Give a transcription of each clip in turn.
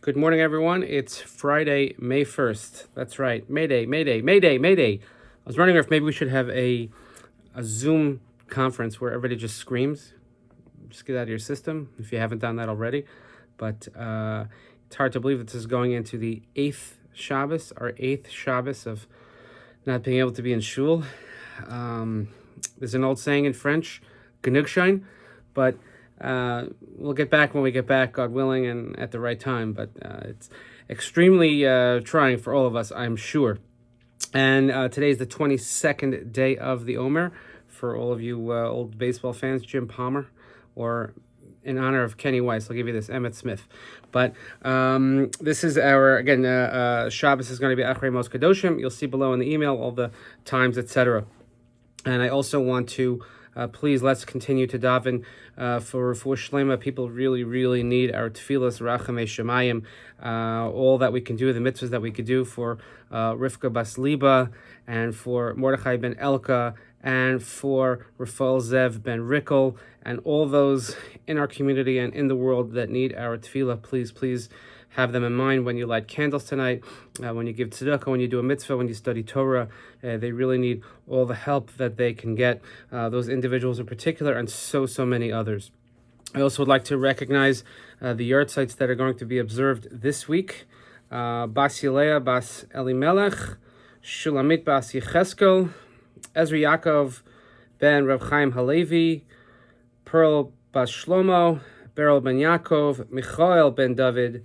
Good morning, everyone. It's Friday, May 1st. That's right. May Day, May Day, May Day, May Day. I was wondering if maybe we should have a Zoom conference where everybody just screams. Just get out of your system if you haven't done that already. But it's hard to believe that this is going into the 8th Shabbos, our 8th Shabbos of not being able to be in shul. There's an old saying in French, Genugschein, but we'll get back when we get back, God willing, and at the right time. But it's extremely trying for all of us, I'm sure. And today is the 22nd day of the Omer. For all of you old baseball fans, Jim Palmer, or in honor of Kenny Weiss, I'll give you this, Emmett Smith. But this is our, again, Shabbos is going to be Achrei Mos Kedoshim. You'll see below in the email all the times, etc. And I also want to please, let's continue to daven for Refuah Shlema. People really, really need our tefillas, rachamei shemayim, all that we can do, the mitzvahs that we could do for Rivka Bas Liba, and for Mordechai ben Elka, and for Rafael Zev ben Rickel, and all those in our community and in the world that need our tefillah. Please, please have them in mind when you light candles tonight, when you give tzedakah, when you do a mitzvah, when you study Torah. They really need all the help that they can get, those individuals in particular, and so many others. I also would like to recognize the yard sites that are going to be observed this week. Bas Yilea Bas Elimelech, Shulamit Bas Yecheskel, Ezra Yaakov ben Reb Chaim Halevi, Pearl Bas Shlomo, Beryl ben Yaakov, Michael ben David,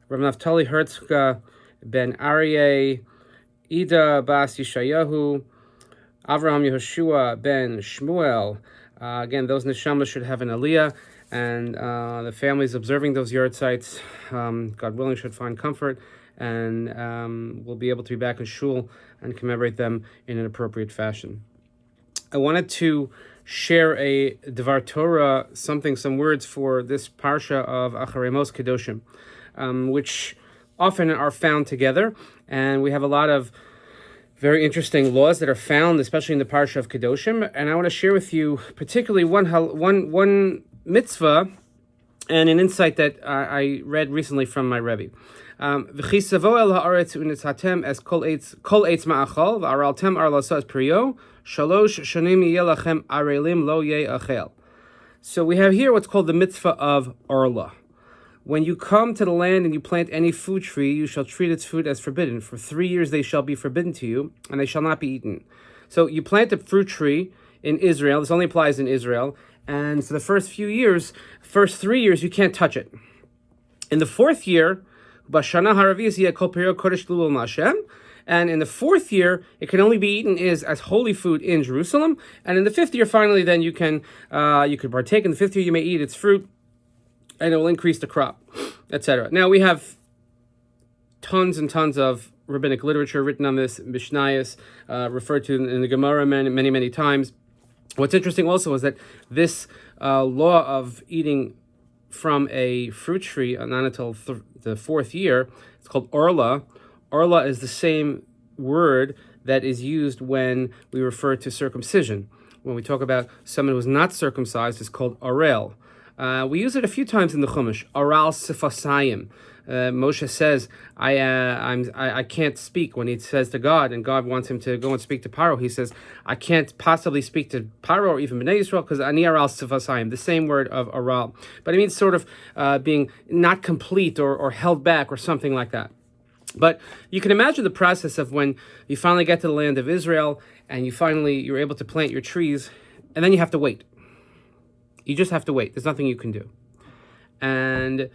Rav Naftali Herzka ben Aryeh, Ida Bas Yishayahu, Avraham Yehoshua ben Shmuel. Again, those neshamas should have an aliyah, and the families observing those yard sites, God willing, should find comfort, and we'll be able to be back in shul and commemorate them in an appropriate fashion. I wanted to share a Devar Torah, some words for this parsha of Acharei Mos Kedoshim, which often are found together, and we have a lot of very interesting laws that are found, especially in the parsha of Kedoshim. And I want to share with you particularly one mitzvah and an insight that I read recently from my Rebbe. V'chisavo el haaretz unitzatem es kol eitz ma'achol v'araltem ar lasa es priyo shalosh shanim yeh lachem arelim lo yeh achel. So we have here what's called the mitzvah of Arla. When you come to the land and you plant any food tree, you shall treat its fruit as forbidden. For 3 years they shall be forbidden to you, and they shall not be eaten. So you plant a fruit tree in Israel. This only applies in Israel. And for the first 3 years, you can't touch it. In the 4th year, and in the 4th year, it can only be eaten as holy food in Jerusalem. And in the 5th year, finally, then you could partake. In the 5th year, you may eat its fruit, and it will increase the crop, etc. Now, we have tons and tons of rabbinic literature written on this, Mishnayos, referred to in the Gemara many, many times. What's interesting also is that this law of eating from a fruit tree, not until the 4th year, it's called Orla. Orla is the same word that is used when we refer to circumcision. When we talk about someone who's not circumcised, it's called Arel. We use it a few times in the Chumash, Aral Sifasayim. Moshe says, I can't speak when he says to God, and God wants him to go and speak to Paro. He says, I can't possibly speak to Paro or even Bnei Yisrael because Ani Aral Sifasayim, the same word of Aral. But it means sort of being not complete or held back or something like that. But you can imagine the process of when you finally get to the land of Israel and you're able to plant your trees, and then you have to wait. You just have to wait. There's nothing you can do. And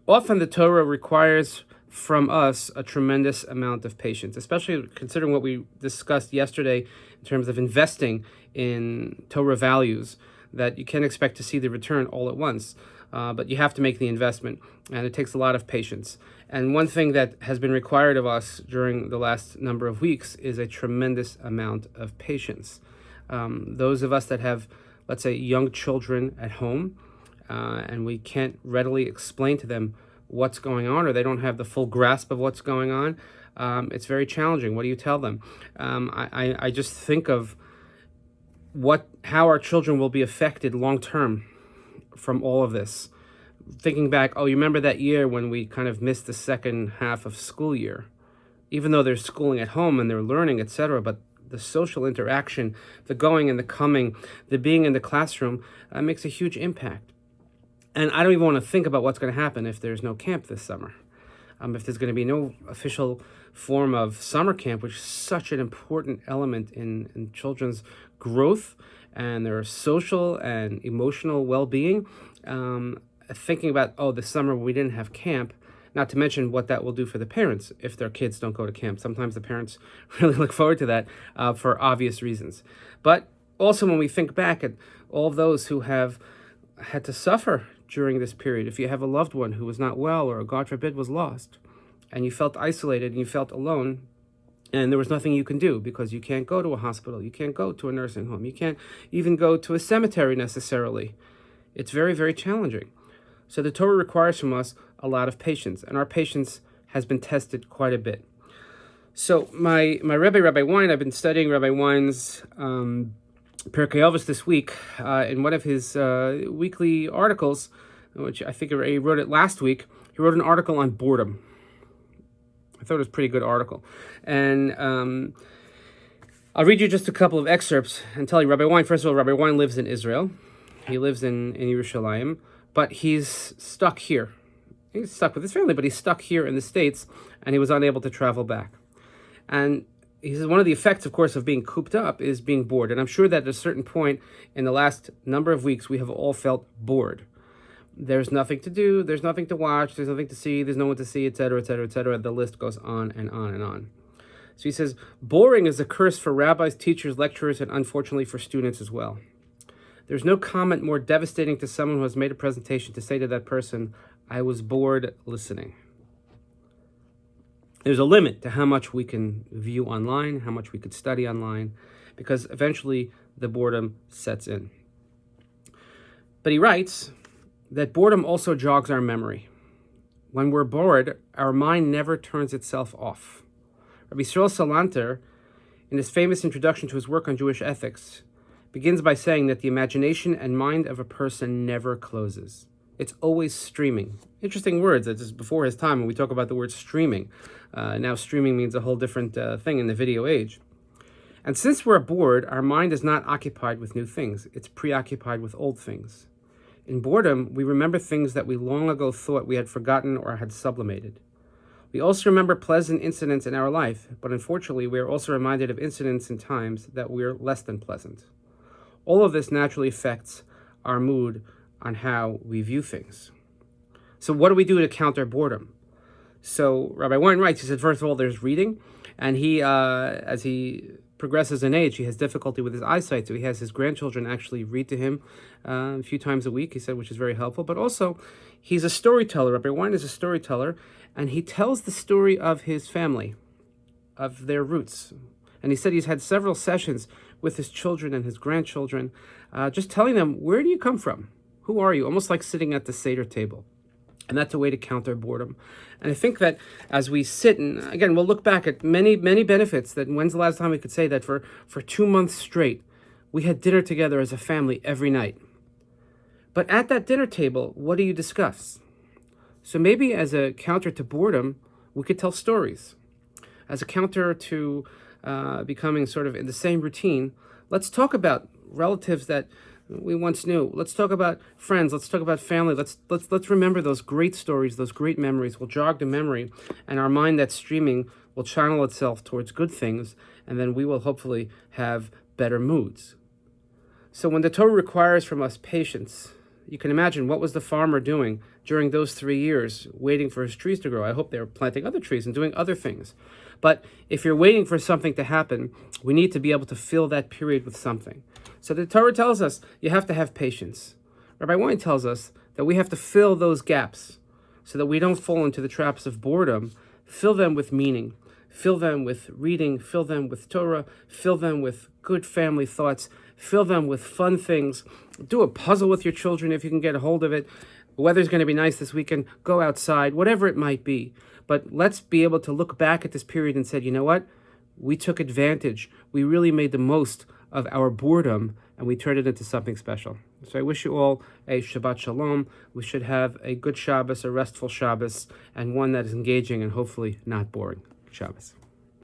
often the Torah requires from us a tremendous amount of patience, especially considering what we discussed yesterday in terms of investing in Torah values, that you can't expect to see the return all at once. But you have to make the investment, and it takes a lot of patience. And one thing that has been required of us during the last number of weeks is a tremendous amount of patience. Those of us that have, let's say, young children at home, and we can't readily explain to them what's going on, or they don't have the full grasp of what's going on, it's very challenging. What do you tell them? I just think of how our children will be affected long term from all of this. thinking back, oh, you remember that year when we kind of missed the second half of school year, even though they're schooling at home and they're learning, etc. But the social interaction, the going and the coming, the being in the classroom makes a huge impact. And I don't even want to think about what's going to happen if there's no camp this summer. If there's going to be no official form of summer camp, which is such an important element in children's growth and their social and emotional well-being. Thinking about, oh, this summer we didn't have camp, not to mention what that will do for the parents if their kids don't go to camp. Sometimes the parents really look forward to that for obvious reasons. But also when we think back at all those who have had to suffer during this period, if you have a loved one who was not well or, God forbid, was lost, and you felt isolated and you felt alone, and there was nothing you can do because you can't go to a hospital, you can't go to a nursing home, you can't even go to a cemetery necessarily. It's very, very challenging. So the Torah requires from us a lot of patience, and our patience has been tested quite a bit. So my Rebbe, Rabbi Wein, I've been studying Rabbi Wein's Pirkei Avos this week in one of his weekly articles, which I think he wrote it last week. He wrote an article on boredom. I thought it was a pretty good article. And I'll read you just a couple of excerpts and tell you, Rabbi Wein, first of all, Rabbi Wein lives in Israel. He lives in Yerushalayim, but he's stuck here. He's stuck with his family, but he's stuck here in the States, and he was unable to travel back. And he says one of the effects, of course, of being cooped up is being bored. And I'm sure that at a certain point in the last number of weeks, we have all felt bored. There's nothing to do, there's nothing to watch, there's nothing to see, there's no one to see, etc., etc., etc. The list goes on and on and on. So he says, boring is a curse for rabbis, teachers, lecturers, and unfortunately for students as well. There's no comment more devastating to someone who has made a presentation to say to that person, I was bored listening. There's a limit to how much we can view online, how much we could study online, because eventually the boredom sets in. But he writes that boredom also jogs our memory. When we're bored, our mind never turns itself off. Rabbi Yisrael Salanter, in his famous introduction to his work on Jewish ethics, begins by saying that the imagination and mind of a person never closes. It's always streaming. Interesting words. That is before his time when we talk about the word streaming. Now streaming means a whole different thing in the video age. And since we're bored, our mind is not occupied with new things. It's preoccupied with old things. In boredom, we remember things that we long ago thought we had forgotten or had sublimated. We also remember pleasant incidents in our life, but unfortunately, we are also reminded of incidents and times that we're less than pleasant. All of this naturally affects our mood on how we view things. So what do we do to counter boredom? So Rabbi Wein writes, he said, first of all, there's reading, and he, as he progresses in age, he has difficulty with his eyesight, so he has his grandchildren actually read to him a few times a week, he said, which is very helpful. But also, he's a storyteller. Rabbi Wein is a storyteller, and he tells the story of his family, of their roots. And he said he's had several sessions with his children and his grandchildren, just telling them, where do you come from? Who are you? Almost like sitting at the Seder table. And that's a way to counter boredom. And I think that as we sit, and again, we'll look back at many, many benefits, that when's the last time we could say that for 2 months straight, we had dinner together as a family every night. But at that dinner table, what do you discuss? So maybe as a counter to boredom, we could tell stories. As a counter to becoming sort of in the same routine, let's talk about relatives that we once knew. Let's talk about friends. Let's talk about family. Let's remember those great stories, those great memories. We'll jog the memory, and our mind that's streaming will channel itself towards good things, and then we will hopefully have better moods. So when the Torah requires from us patience, you can imagine what was the farmer doing during those 3 years, waiting for his trees to grow. I hope they were planting other trees and doing other things. But if you're waiting for something to happen, we need to be able to fill that period with something. So the Torah tells us you have to have patience. Rabbi Wein tells us that we have to fill those gaps so that we don't fall into the traps of boredom. Fill them with meaning. Fill them with reading. Fill them with Torah. Fill them with good family thoughts. Fill them with fun things. Do a puzzle with your children if you can get a hold of it. The weather's going to be nice this weekend. Go outside, whatever it might be. But let's be able to look back at this period and say, you know what? We took advantage. We really made the most of our boredom, and we turned it into something special. So I wish you all a Shabbat Shalom. We should have a good Shabbos, a restful Shabbos, and one that is engaging and hopefully not boring Shabbos.